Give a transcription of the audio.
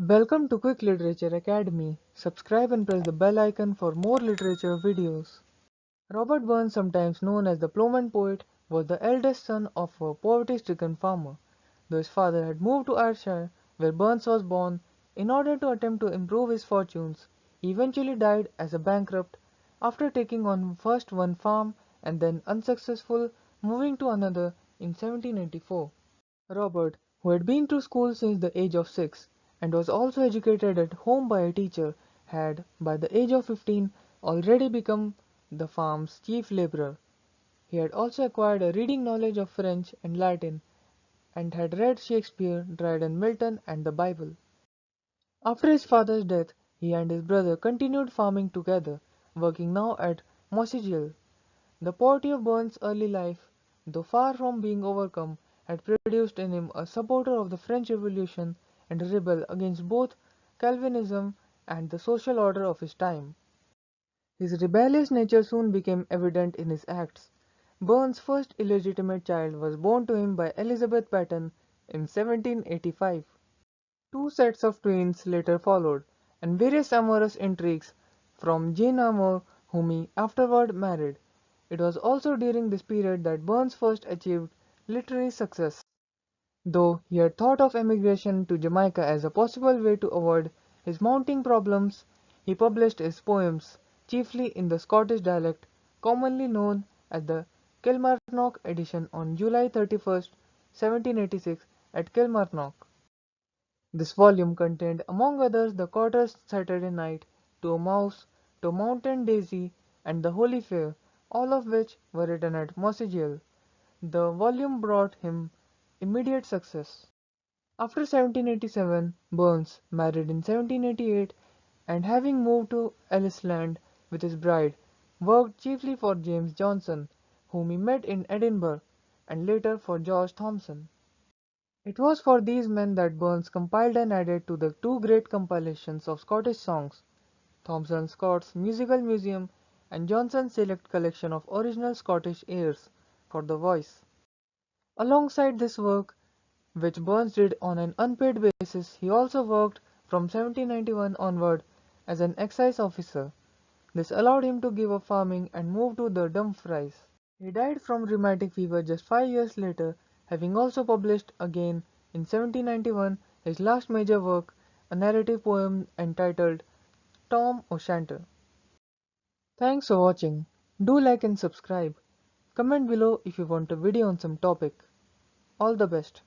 Welcome to Quick Literature Academy. Subscribe and press the bell icon for more literature videos. Robert Burns, sometimes known as the Plowman poet, was the eldest son of a poverty-stricken farmer. Though his father had moved to Ayrshire, where Burns was born, in order to attempt to improve his fortunes, he eventually died as a bankrupt after taking on first one farm and then unsuccessful moving to another in 1784. Robert, who had been to school since the age of 6 and was also educated at home by a teacher, had, by the age of 15, already become the farm's chief laborer. He had also acquired a reading knowledge of French and Latin, and had read Shakespeare, Dryden, Milton, and the Bible. After his father's death, he and his brother continued farming together, working now at Mossgiel. The poverty of Burns' early life, though far from being overcome, had produced in him a supporter of the French Revolution and a rebel against both Calvinism and the social order of his time. His rebellious nature soon became evident in his acts. Burns' first illegitimate child was born to him by Elizabeth Patten in 1785. Two sets of twins later followed, and various amorous intrigues from Jane Amor, whom he afterward married. It was also during this period that Burns first achieved literary success. Though he had thought of emigration to Jamaica as a possible way to avoid his mounting problems, he published his poems, chiefly in the Scottish dialect, commonly known as the Kilmarnock edition, on July 31st, 1786, at Kilmarnock. This volume contained, among others, The Quarter's Saturday Night, To a Mouse, To a Mountain Daisy, and The Holy Fair, all of which were written at Mossgiel. The volume brought him immediate success. After 1787, Burns married in 1788, and having moved to Ellisland with his bride, worked chiefly for James Johnson, whom he met in Edinburgh, and later for George Thomson. It was for these men that Burns compiled and added to the two great compilations of Scottish songs, Thomson Scott's Musical Museum and Johnson's Select Collection of Original Scottish Airs for the voice. Alongside this work, which Burns did on an unpaid basis, he also worked from 1791 onward as an excise officer. This allowed him to give up farming and move to the Dumfries. He died from rheumatic fever just 5 years later, having also published again in 1791 his last major work, a narrative poem entitled Tom O'Shanter. Thanks for watching. Do like and subscribe. Comment below if you want a video on some topic. All the best.